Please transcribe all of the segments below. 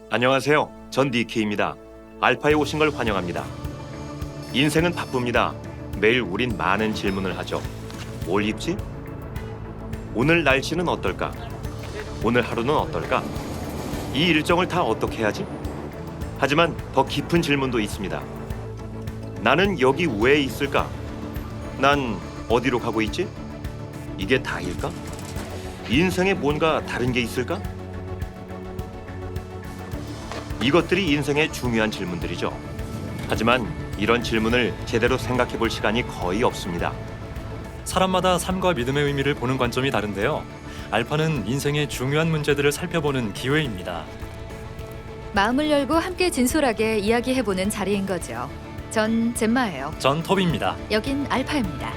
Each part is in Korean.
안녕하세요. 전 니키입니다. 알파에 오신 걸 환영합니다. 인생은 바쁩니다. 매일 우린 많은 질문을 하죠. 뭘 입지? 오늘 날씨는 어떨까? 오늘 하루는 어떨까? 이 일정을 다 어떻게 하지? 하지만 더 깊은 질문도 있습니다. 나는 여기 왜 있을까? 난 어디로 가고 있지? 이게 다일까? 인생에 뭔가 다른 게 있을까? 이것들이 인생의 중요한 질문들이죠. 하지만 이런 질문을 제대로 생각해 볼 시간이 거의 없습니다. 사람마다 삶과 믿음의 의미를 보는 관점이 다른데요. 알파는 인생의 중요한 문제들을 살펴보는 기회입니다. 마음을 열고 함께 진솔하게 이야기해보는 자리인 거죠. 전 젬마예요. 전 톱입니다. 여긴 알파입니다.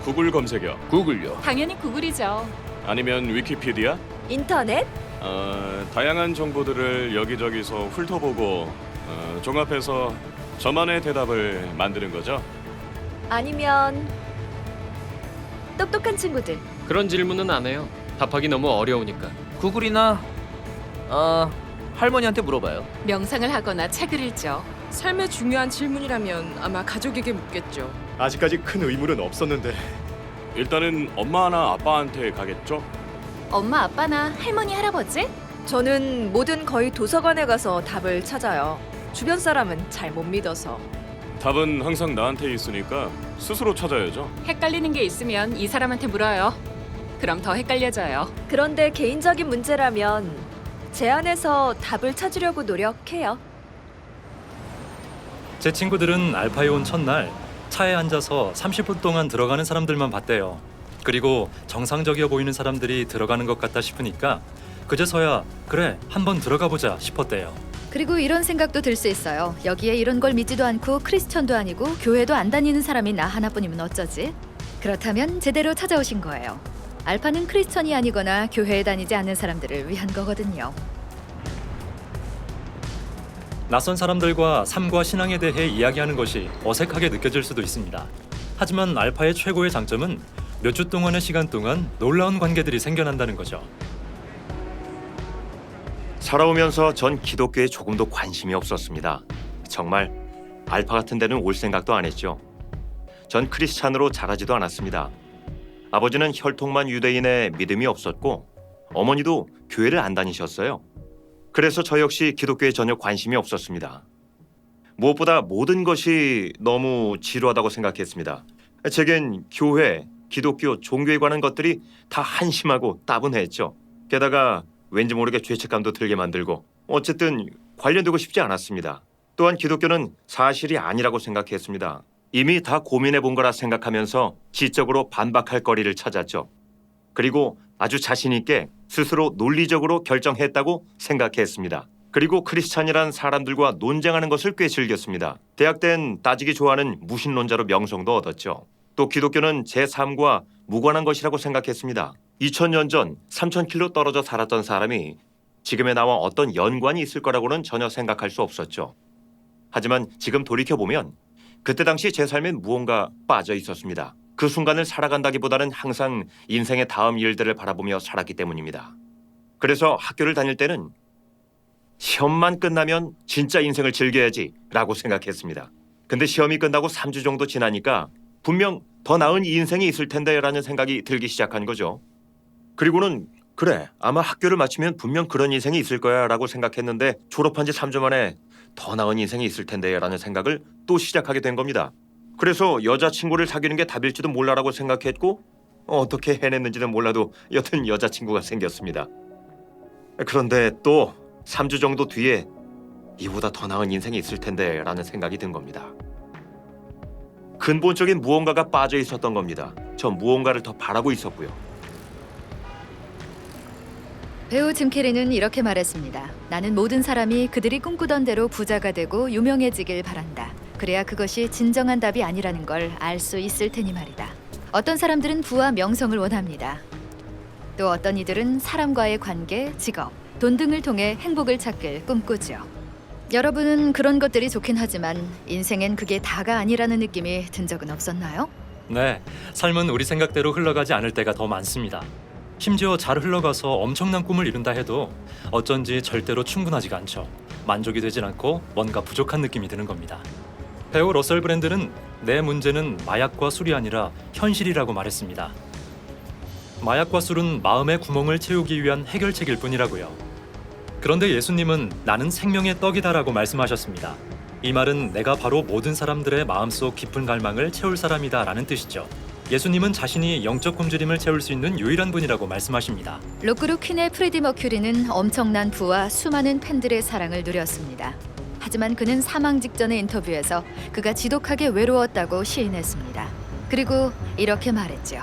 구글 검색어. 구글요. 당연히 구글이죠. 아니면 위키피디아? 인터넷? 다양한 정보들을 여기저기서 훑어보고 종합해서 저만의 대답을 만드는 거죠. 아니면 똑똑한 친구들. 그런 질문은 안 해요. 답하기 너무 어려우니까. 구글이나 할머니한테 물어봐요. 명상을 하거나 책을 읽죠. 삶의 중요한 질문이라면 아마 가족에게 묻겠죠. 아직까지 큰 의문은 없었는데 일단은 엄마나 아빠한테 가겠죠. 엄마, 아빠나 할머니, 할아버지? 저는 뭐든 거의 도서관에 가서 답을 찾아요. 주변 사람은 잘 못 믿어서. 답은 항상 나한테 있으니까 스스로 찾아야죠. 헷갈리는 게 있으면 이 사람한테 물어요. 그럼 더 헷갈려져요. 그런데 개인적인 문제라면 제 안에서 답을 찾으려고 노력해요. 제 친구들은 알파에 온 첫날 차에 앉아서 30분 동안 들어가는 사람들만 봤대요. 그리고 정상적이어 보이는 사람들이 들어가는 것 같다 싶으니까 그제서야 그래 한번 들어가 보자 싶었대요. 그리고 이런 생각도 들 수 있어요. 여기에 이런 걸 믿지도 않고 크리스천도 아니고 교회도 안 다니는 사람이 나 하나뿐이면 어쩌지? 그렇다면 제대로 찾아오신 거예요. 알파는 크리스천이 아니거나 교회에 다니지 않는 사람들을 위한 거거든요. 낯선 사람들과 삶과 신앙에 대해 이야기하는 것이 어색하게 느껴질 수도 있습니다. 하지만 알파의 최고의 장점은 몇 주 동안의 시간 동안 놀라운 관계들이 생겨난다는 거죠. 살아오면서 전 기독교에 조금도 관심이 없었습니다. 정말 알파 같은 데는 올 생각도 안 했죠. 전 크리스찬으로 자라지도 않았습니다. 아버지는 혈통만 유대인의 믿음이 없었고 어머니도 교회를 안 다니셨어요. 그래서 저 역시 기독교에 전혀 관심이 없었습니다. 무엇보다 모든 것이 너무 지루하다고 생각했습니다. 제겐 교회, 기독교, 종교에 관한 것들이 다 한심하고 따분했죠. 게다가 왠지 모르게 죄책감도 들게 만들고 어쨌든 관련되고 싶지 않았습니다. 또한 기독교는 사실이 아니라고 생각했습니다. 이미 다 고민해 본 거라 생각하면서 지적으로 반박할 거리를 찾았죠. 그리고 아주 자신 있게 스스로 논리적으로 결정했다고 생각했습니다. 그리고 크리스찬이란 사람들과 논쟁하는 것을 꽤 즐겼습니다. 대학 땐 따지기 좋아하는 무신론자로 명성도 얻었죠. 또 기독교는 제 삶과 무관한 것이라고 생각했습니다. 2000년 전 3000km 떨어져 살았던 사람이 지금의 나와 어떤 연관이 있을 거라고는 전혀 생각할 수 없었죠. 하지만 지금 돌이켜보면 그때 당시 제 삶엔 무언가 빠져 있었습니다. 그 순간을 살아간다기보다는 항상 인생의 다음 일들을 바라보며 살았기 때문입니다. 그래서 학교를 다닐 때는 시험만 끝나면 진짜 인생을 즐겨야지 라고 생각했습니다. 근데 시험이 끝나고 3주 정도 지나니까 분명 더 나은 인생이 있을 텐데 라는 생각이 들기 시작한 거죠. 그리고는 그래 아마 학교를 마치면 분명 그런 인생이 있을 거야 라고 생각했는데 졸업한 지 3주 만에 더 나은 인생이 있을 텐데 라는 생각을 또 시작하게 된 겁니다. 그래서 여자친구를 사귀는 게 답일지도 몰라라고 생각했고 어떻게 해냈는지는 몰라도 여튼 여자친구가 생겼습니다. 그런데 또 3주 정도 뒤에 이보다 더 나은 인생이 있을 텐데 라는 생각이 든 겁니다. 근본적인 무언가가 빠져 있었던 겁니다. 전 무언가를 더 바라고 있었고요. 배우 짐 캐리는 이렇게 말했습니다. 나는 모든 사람이 그들이 꿈꾸던 대로 부자가 되고 유명해지길 바란다. 그래야 그것이 진정한 답이 아니라는 걸 알 수 있을 테니 말이다. 어떤 사람들은 부와 명성을 원합니다. 또 어떤 이들은 사람과의 관계, 직업, 돈 등을 통해 행복을 찾길 꿈꾸죠. 여러분은 그런 것들이 좋긴 하지만 인생엔 그게 다가 아니라는 느낌이 든 적은 없었나요? 네, 삶은 우리 생각대로 흘러가지 않을 때가 더 많습니다. 심지어 잘 흘러가서 엄청난 꿈을 이룬다 해도 어쩐지 절대로 충분하지가 않죠. 만족이 되질 않고 뭔가 부족한 느낌이 드는 겁니다. 배우 러셀 브랜드는 내 문제는 마약과 술이 아니라 현실이라고 말했습니다. 마약과 술은 마음의 구멍을 채우기 위한 해결책일 뿐이라고요. 그런데 예수님은 나는 생명의 떡이다라고 말씀하셨습니다. 이 말은 내가 바로 모든 사람들의 마음속 깊은 갈망을 채울 사람이다라는 뜻이죠. 예수님은 자신이 영적 굶주림을 채울 수 있는 유일한 분이라고 말씀하십니다. 록그룹 퀸의 프레디 머큐리는 엄청난 부와 수많은 팬들의 사랑을 누렸습니다. 하지만 그는 사망 직전의 인터뷰에서 그가 지독하게 외로웠다고 시인했습니다. 그리고 이렇게 말했죠.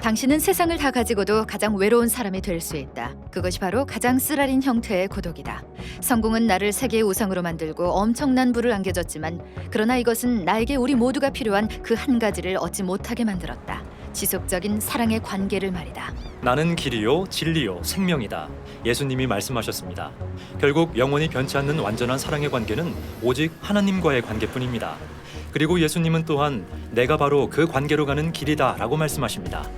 당신은 세상을 다 가지고도 가장 외로운 사람이 될 수 있다. 그것이 바로 가장 쓰라린 형태의 고독이다. 성공은 나를 세계의 우상으로 만들고 엄청난 부를 안겨줬지만 그러나 이것은 나에게 우리 모두가 필요한 그 한 가지를 얻지 못하게 만들었다. 지속적인 사랑의 관계를 말이다. 나는 길이요 진리요 생명이다. 예수님이 말씀하셨습니다. 결국 영원히 변치 않는 완전한 사랑의 관계는 오직 하나님과의 관계뿐입니다. 그리고 예수님은 또한 내가 바로 그 관계로 가는 길이다 라고 말씀하십니다.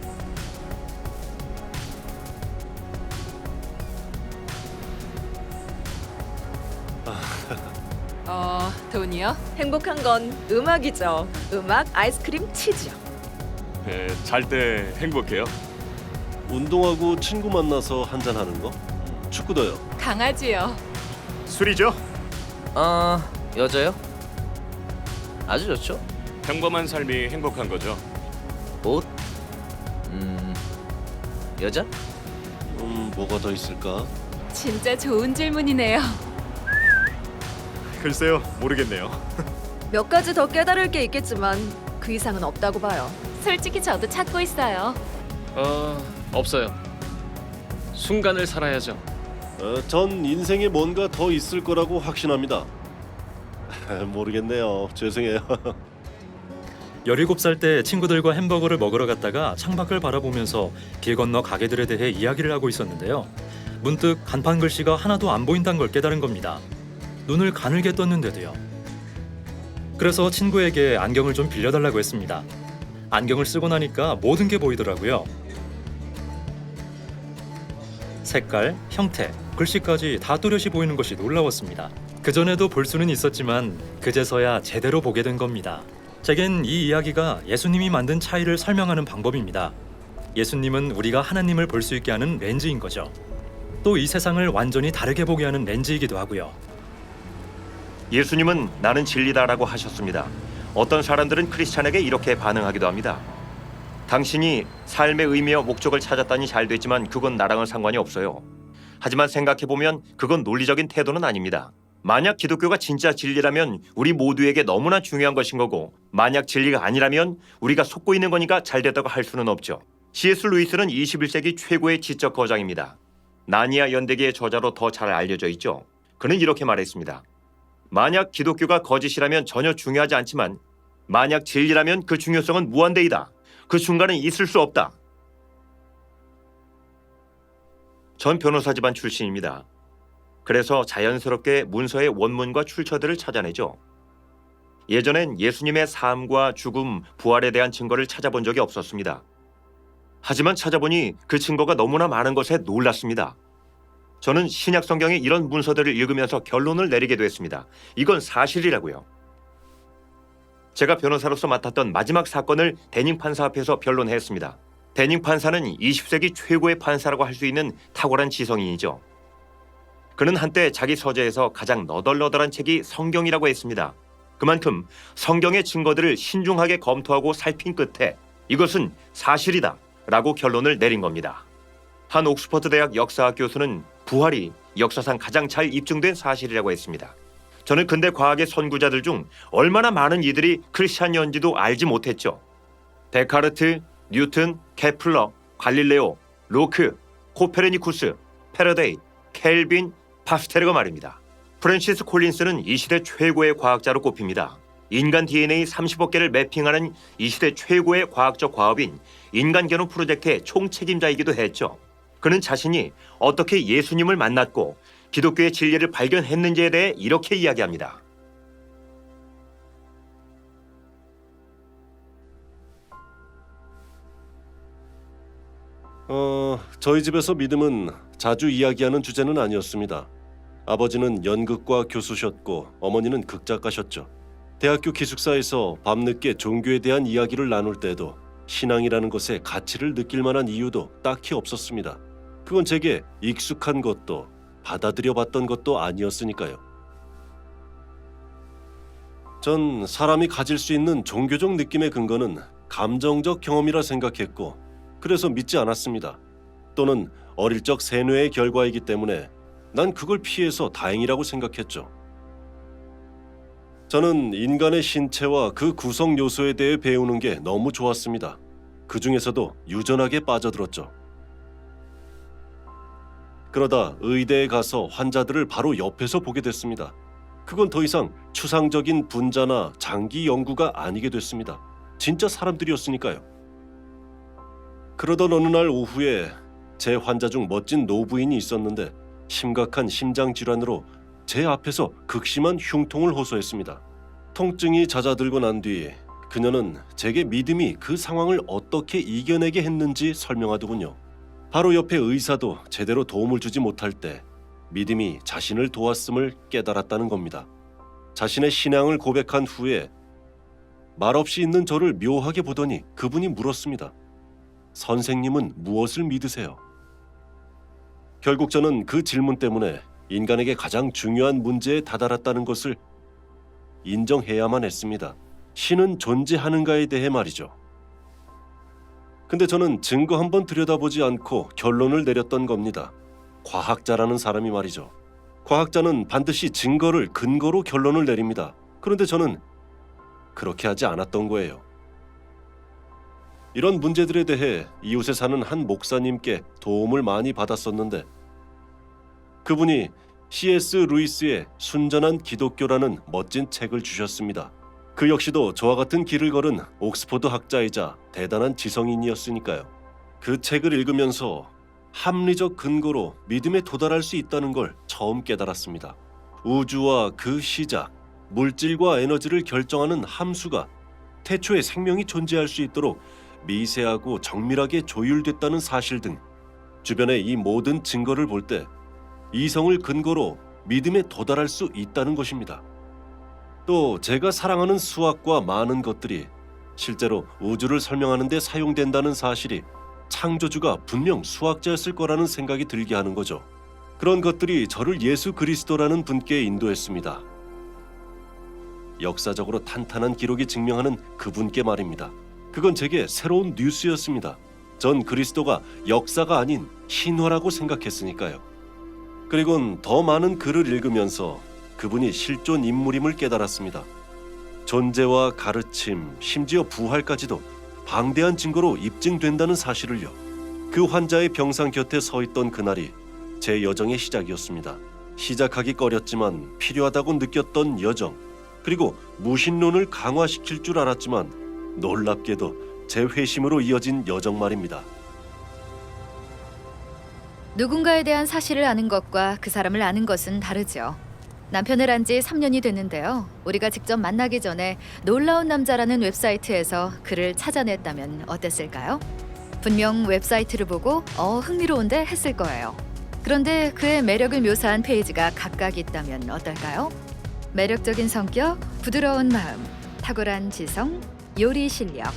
돈이요? 행복한 건 음악이죠. 음악, 아이스크림, 치즈요. 네, 잘 때 행복해요. 운동하고 친구 만나서 한잔하는 거? 축구도요. 강아지요. 술이죠? 여자요? 아주 좋죠. 평범한 삶이 행복한 거죠. 옷? 여자? 뭐가 더 있을까? 진짜 좋은 질문이네요. 글쎄요, 모르겠네요. 몇 가지 더 깨달을 게 있겠지만 그 이상은 없다고 봐요. 솔직히 저도 찾고 있어요. 없어요. 순간을 살아야죠. 전 인생에 뭔가 더 있을 거라고 확신합니다. 모르겠네요. 죄송해요. 17살 때 친구들과 햄버거를 먹으러 갔다가 창밖을 바라보면서 길 건너 가게들에 대해 이야기를 하고 있었는데요. 문득 간판 글씨가 하나도 안 보인다는 걸 깨달은 겁니다. 눈을 가늘게 떴는데도요. 그래서 친구에게 안경을 좀 빌려달라고 했습니다. 안경을 쓰고 나니까 모든 게 보이더라고요. 색깔, 형태, 글씨까지 다 또렷이 보이는 것이 놀라웠습니다. 그전에도 볼 수는 있었지만 그제서야 제대로 보게 된 겁니다. 제겐 이 이야기가 예수님이 만든 차이를 설명하는 방법입니다. 예수님은 우리가 하나님을 볼 수 있게 하는 렌즈인 거죠. 또 이 세상을 완전히 다르게 보게 하는 렌즈이기도 하고요. 예수님은 나는 진리다라고 하셨습니다. 어떤 사람들은 크리스찬에게 이렇게 반응하기도 합니다. 당신이 삶의 의미와 목적을 찾았다니 잘 됐지만 그건 나랑은 상관이 없어요. 하지만 생각해보면 그건 논리적인 태도는 아닙니다. 만약 기독교가 진짜 진리라면 우리 모두에게 너무나 중요한 것인 거고 만약 진리가 아니라면 우리가 속고 있는 거니까 잘 됐다고 할 수는 없죠. C.S. 루이스는 21세기 최고의 지적 거장입니다. 나니아 연대기의 저자로 더 잘 알려져 있죠. 그는 이렇게 말했습니다. 만약 기독교가 거짓이라면 전혀 중요하지 않지만 만약 진리라면 그 중요성은 무한대이다. 그 중간은 있을 수 없다. 전 변호사 집안 출신입니다. 그래서 자연스럽게 문서의 원문과 출처들을 찾아내죠. 예전엔 예수님의 삶과 죽음, 부활에 대한 증거를 찾아본 적이 없었습니다. 하지만 찾아보니 그 증거가 너무나 많은 것에 놀랐습니다. 저는 신약 성경의 이런 문서들을 읽으면서 결론을 내리게 됐습니다. 이건 사실이라고요. 제가 변호사로서 맡았던 마지막 사건을 데닝 판사 앞에서 변론했습니다. 데닝 판사는 20세기 최고의 판사라고 할 수 있는 탁월한 지성인이죠. 그는 한때 자기 서재에서 가장 너덜너덜한 책이 성경이라고 했습니다. 그만큼 성경의 증거들을 신중하게 검토하고 살핀 끝에 이것은 사실이다 라고 결론을 내린 겁니다. 한 옥스퍼드 대학 역사학 교수는 부활이 역사상 가장 잘 입증된 사실이라고 했습니다. 저는 근대 과학의 선구자들 중 얼마나 많은 이들이 크리스찬이었는지도 알지 못했죠. 데카르트, 뉴턴, 케플러, 갈릴레오, 로크, 코페르니쿠스, 패러데이, 켈빈, 파스텔르가 말입니다. 프랜시스 콜린스는 이 시대 최고의 과학자로 꼽힙니다. 인간 DNA 30억 개를 매핑하는 이 시대 최고의 과학적 과업인 인간 게놈 프로젝트의 총책임자이기도 했죠. 그는 자신이 어떻게 예수님을 만났고 기독교의 진리를 발견했는지에 대해 이렇게 이야기합니다. 저희 집에서 믿음은 자주 이야기하는 주제는 아니었습니다. 아버지는 연극과 교수셨고 어머니는 극작가셨죠. 대학교 기숙사에서 밤늦게 종교에 대한 이야기를 나눌 때도 신앙이라는 것에 가치를 느낄 만한 이유도 딱히 없었습니다. 그건 제게 익숙한 것도 받아들여 봤던 것도 아니었으니까요. 전 사람이 가질 수 있는 종교적 느낌의 근거는 감정적 경험이라 생각했고 그래서 믿지 않았습니다. 또는 어릴 적 세뇌의 결과이기 때문에 난 그걸 피해서 다행이라고 생각했죠. 저는 인간의 신체와 그 구성 요소에 대해 배우는 게 너무 좋았습니다. 그 중에서도 유전학에 빠져들었죠. 그러다 의대에 가서 환자들을 바로 옆에서 보게 됐습니다. 그건 더 이상 추상적인 분자나 장기 연구가 아니게 됐습니다. 진짜 사람들이었으니까요. 그러던 어느 날 오후에 제 환자 중 멋진 노부인이 있었는데 심각한 심장 질환으로 제 앞에서 극심한 흉통을 호소했습니다. 통증이 잦아들고 난 뒤 그녀는 제게 믿음이 그 상황을 어떻게 이겨내게 했는지 설명하더군요. 바로 옆에 의사도 제대로 도움을 주지 못할 때 믿음이 자신을 도왔음을 깨달았다는 겁니다. 자신의 신앙을 고백한 후에 말없이 있는 저를 묘하게 보더니 그분이 물었습니다. 선생님은 무엇을 믿으세요? 결국 저는 그 질문 때문에 인간에게 가장 중요한 문제에 다다랐다는 것을 인정해야만 했습니다. 신은 존재하는가에 대해 말이죠. 근데 저는 증거 한번 들여다보지 않고 결론을 내렸던 겁니다. 과학자라는 사람이 말이죠. 과학자는 반드시 증거를 근거로 결론을 내립니다. 그런데 저는 그렇게 하지 않았던 거예요. 이런 문제들에 대해 이웃에 사는 한 목사님께 도움을 많이 받았었는데 그분이 C.S. 루이스의 순전한 기독교라는 멋진 책을 주셨습니다. 그 역시도 저와 같은 길을 걸은 옥스퍼드 학자이자 대단한 지성인이었으니까요. 그 책을 읽으면서 합리적 근거로 믿음에 도달할 수 있다는 걸 처음 깨달았습니다. 우주와 그 시작, 물질과 에너지를 결정하는 함수가 태초에 생명이 존재할 수 있도록 미세하고 정밀하게 조율됐다는 사실 등 주변의 이 모든 증거를 볼 때 이성을 근거로 믿음에 도달할 수 있다는 것입니다. 또 제가 사랑하는 수학과 많은 것들이 실제로 우주를 설명하는 데 사용된다는 사실이 창조주가 분명 수학자였을 거라는 생각이 들게 하는 거죠. 그런 것들이 저를 예수 그리스도라는 분께 인도했습니다. 역사적으로 탄탄한 기록이 증명하는 그분께 말입니다. 그건 제게 새로운 뉴스였습니다. 전 그리스도가 역사가 아닌 신화라고 생각했으니까요. 그리곤 더 많은 글을 읽으면서 그분이 실존 인물임을 깨달았습니다. 존재와 가르침, 심지어 부활까지도 방대한 증거로 입증된다는 사실을요. 그 환자의 병상 곁에 서 있던 그날이 제 여정의 시작이었습니다. 시작하기 꺼렸지만 필요하다고 느꼈던 여정, 그리고 무신론을 강화시킬 줄 알았지만 놀랍게도 제 회심으로 이어진 여정 말입니다. 누군가에 대한 사실을 아는 것과 그 사람을 아는 것은 다르죠. 남편을 안 지 3년이 됐는데요. 우리가 직접 만나기 전에 놀라운 남자라는 웹사이트에서 글을 찾아냈다면 어땠을까요? 분명 웹사이트를 보고 흥미로운데 했을 거예요. 그런데 그의 매력을 묘사한 페이지가 각각 있다면 어떨까요? 매력적인 성격, 부드러운 마음, 탁월한 지성, 요리 실력.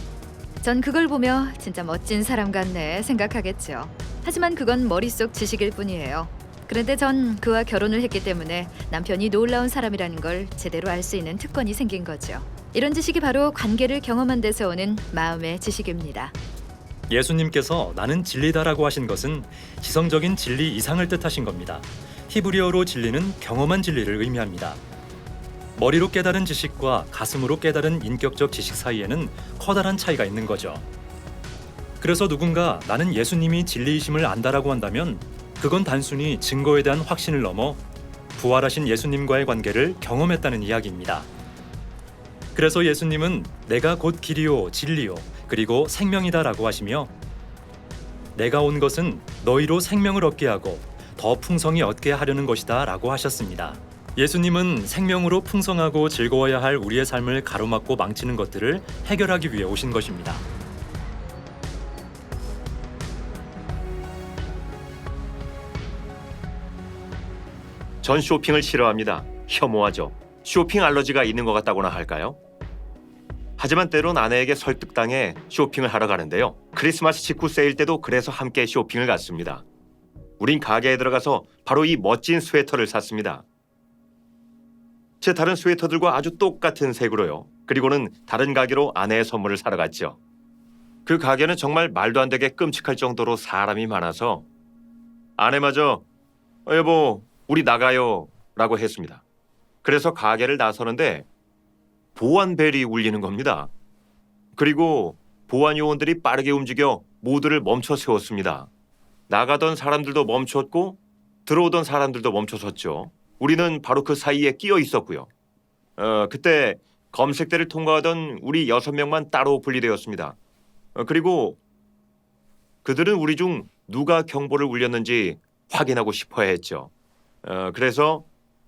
전 그걸 보며 진짜 멋진 사람 같네 생각하겠죠. 하지만 그건 머릿속 지식일 뿐이에요. 그런데 전 그와 결혼을 했기 때문에 남편이 놀라운 사람이라는 걸 제대로 알 수 있는 특권이 생긴 거죠. 이런 지식이 바로 관계를 경험한 데서 오는 마음의 지식입니다. 예수님께서 나는 진리다라고 하신 것은 지성적인 진리 이상을 뜻하신 겁니다. 히브리어로 진리는 경험한 진리를 의미합니다. 머리로 깨달은 지식과 가슴으로 깨달은 인격적 지식 사이에는 커다란 차이가 있는 거죠. 그래서 누군가 나는 예수님이 진리이심을 안다라고 한다면 그건 단순히 증거에 대한 확신을 넘어 부활하신 예수님과의 관계를 경험했다는 이야기입니다. 그래서 예수님은 내가 곧 길이요 진리요 그리고 생명이다라고 하시며 내가 온 것은 너희로 생명을 얻게 하고 더 풍성히 얻게 하려는 것이다라고 하셨습니다. 예수님은 생명으로 풍성하고 즐거워야 할 우리의 삶을 가로막고 망치는 것들을 해결하기 위해 오신 것입니다. 전 쇼핑을 싫어합니다. 혐오하죠. 쇼핑 알러지가 있는 것 같다고나 할까요? 하지만 때론 아내에게 설득당해 쇼핑을 하러 가는데요. 크리스마스 직후 세일 때도 그래서 함께 쇼핑을 갔습니다. 우린 가게에 들어가서 바로 이 멋진 스웨터를 샀습니다. 제 다른 스웨터들과 아주 똑같은 색으로요. 그리고는 다른 가게로 아내의 선물을 사러 갔죠. 그 가게는 정말 말도 안 되게 끔찍할 정도로 사람이 많아서 아내마저 여보 우리 나가요 라고 했습니다. 그래서 가게를 나서는데 보안벨이 울리는 겁니다. 그리고 보안 요원들이 빠르게 움직여 모두를 멈춰 세웠습니다. 나가던 사람들도 멈췄고 들어오던 사람들도 멈춰섰죠. 우리는 바로 그 사이에 끼어 있었고요. 그때 검색대를 통과하던 우리 6명만 따로 분리되었습니다. 그리고 그들은 우리 중 누가 경보를 울렸는지 확인하고 싶어야 했죠. 그래서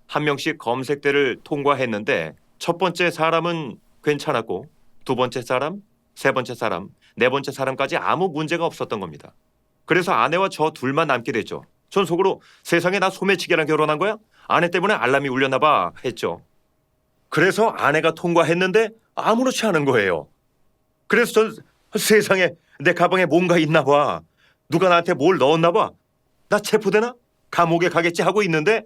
한 명씩 검색대를 통과했는데 첫 번째 사람은 괜찮았고 두 번째 사람, 세 번째 사람, 네 번째 사람까지 아무 문제가 없었던 겁니다. 그래서 아내와 저 둘만 남게 됐죠. 전 속으로 세상에 나 소매치기랑 결혼한 거야? 아내 때문에 알람이 울렸나 봐 했죠. 그래서 아내가 통과했는데 아무렇지 않은 거예요. 그래서 전 세상에 내 가방에 뭔가 있나 봐. 누가 나한테 뭘 넣었나 봐. 나 체포되나? 감옥에 가겠지 하고 있는데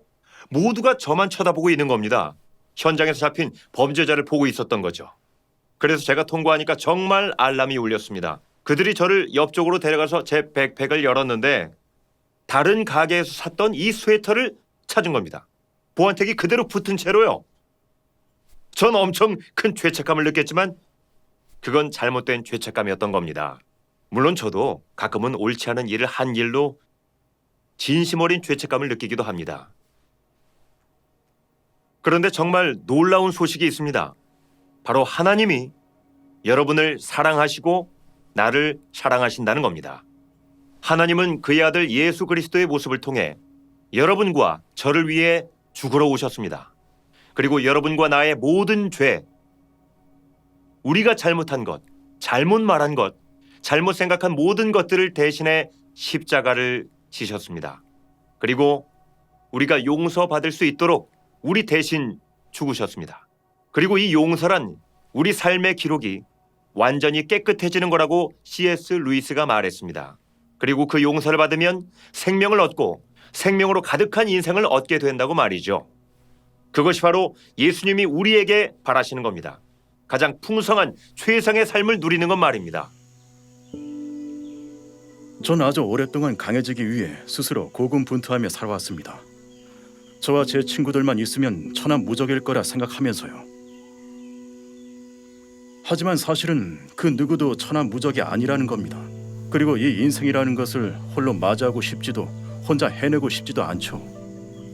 모두가 저만 쳐다보고 있는 겁니다. 현장에서 잡힌 범죄자를 보고 있었던 거죠. 그래서 제가 통과하니까 정말 알람이 울렸습니다. 그들이 저를 옆쪽으로 데려가서 제 백팩을 열었는데 다른 가게에서 샀던 이 스웨터를 찾은 겁니다. 보안택이 그대로 붙은 채로요. 전 엄청 큰 죄책감을 느꼈지만 그건 잘못된 죄책감이었던 겁니다. 물론 저도 가끔은 옳지 않은 일을 한 일로 진심 어린 죄책감을 느끼기도 합니다. 그런데 정말 놀라운 소식이 있습니다. 바로 하나님이 여러분을 사랑하시고 나를 사랑하신다는 겁니다. 하나님은 그의 아들 예수 그리스도의 모습을 통해 여러분과 저를 위해 죽으러 오셨습니다. 그리고 여러분과 나의 모든 죄, 우리가 잘못한 것, 잘못 말한 것, 잘못 생각한 모든 것들을 대신해 십자가를 지셨습니다. 그리고 우리가 용서받을 수 있도록 우리 대신 죽으셨습니다. 그리고 이 용서란 우리 삶의 기록이 완전히 깨끗해지는 거라고 C.S. 루이스가 말했습니다. 그리고 그 용서를 받으면 생명을 얻고 생명으로 가득한 인생을 얻게 된다고 말이죠. 그것이 바로 예수님이 우리에게 바라시는 겁니다. 가장 풍성한 최상의 삶을 누리는 것 말입니다. 전 아주 오랫동안 강해지기 위해 스스로 고군분투하며 살아왔습니다. 저와 제 친구들만 있으면 천하무적일 거라 생각하면서요. 하지만 사실은 그 누구도 천하무적이 아니라는 겁니다. 그리고 이 인생이라는 것을 홀로 맞이하고 싶지도 혼자 해내고 싶지도 않죠.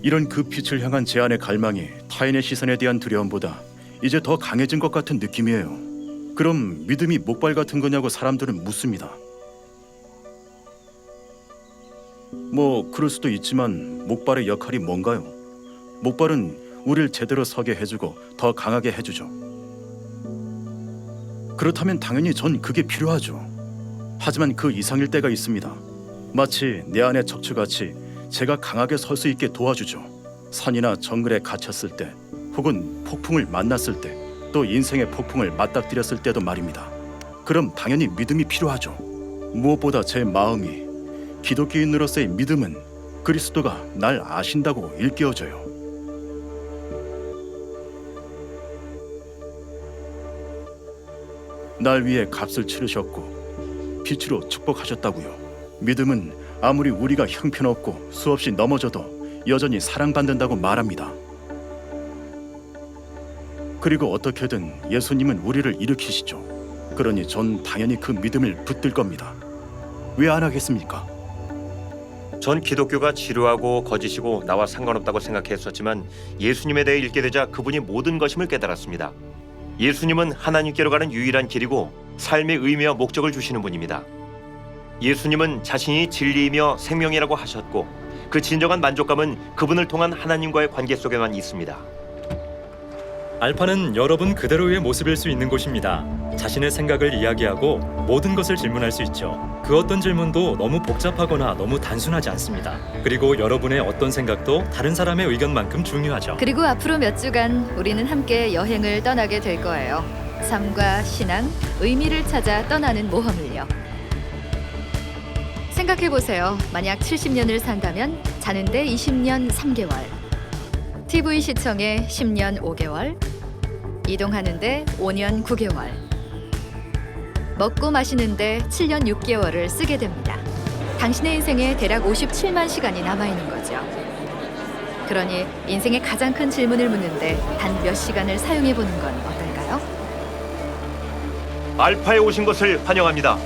이런 그 빛을 향한 제 안의 갈망이 타인의 시선에 대한 두려움보다 이제 더 강해진 것 같은 느낌이에요. 그럼 믿음이 목발 같은 거냐고 사람들은 묻습니다. 뭐 그럴 수도 있지만 목발의 역할이 뭔가요? 목발은 우리를 제대로 서게 해주고 더 강하게 해주죠. 그렇다면 당연히 전 그게 필요하죠. 하지만 그 이상일 때가 있습니다. 마치 내 안의 척추같이 제가 강하게 설 수 있게 도와주죠. 산이나 정글에 갇혔을 때 혹은 폭풍을 만났을 때 또 인생의 폭풍을 맞닥뜨렸을 때도 말입니다. 그럼 당연히 믿음이 필요하죠. 무엇보다 제 마음이 기독교인으로서의 믿음은 그리스도가 날 아신다고 일깨워져요. 날 위해 값을 치르셨고 빛으로 축복하셨다고요. 믿음은 아무리 우리가 형편없고 수없이 넘어져도 여전히 사랑받는다고 말합니다. 그리고 어떻게든 예수님은 우리를 일으키시죠. 그러니 전 당연히 그 믿음을 붙들 겁니다. 왜 안 하겠습니까? 전 기독교가 지루하고 거짓이고 나와 상관없다고 생각했었지만 예수님에 대해 읽게 되자 그분이 모든 것임을 깨달았습니다. 예수님은 하나님께로 가는 유일한 길이고 삶의 의미와 목적을 주시는 분입니다. 예수님은 자신이 진리이며 생명이라고 하셨고 그 진정한 만족감은 그분을 통한 하나님과의 관계 속에만 있습니다. 알파는 여러분 그대로의 모습일 수 있는 곳입니다. 자신의 생각을 이야기하고 모든 것을 질문할 수 있죠. 그 어떤 질문도 너무 복잡하거나 너무 단순하지 않습니다. 그리고 여러분의 어떤 생각도 다른 사람의 의견만큼 중요하죠. 그리고 앞으로 몇 주간 우리는 함께 여행을 떠나게 될 거예요. 삶과 신앙, 의미를 찾아 떠나는 모험을요. 생각해보세요. 만약 70년을 산다면 자는데 20년 3개월, TV 시청에 10년 5개월, 이동하는데 5년 9개월, 먹고 마시는데 7년 6개월을 쓰게 됩니다. 당신의 인생에 대략 57만 시간이 남아있는 거죠. 그러니 인생의 가장 큰 질문을 묻는데 단 몇 시간을 사용해보는 건 어떨까요? 알파에 오신 것을 환영합니다.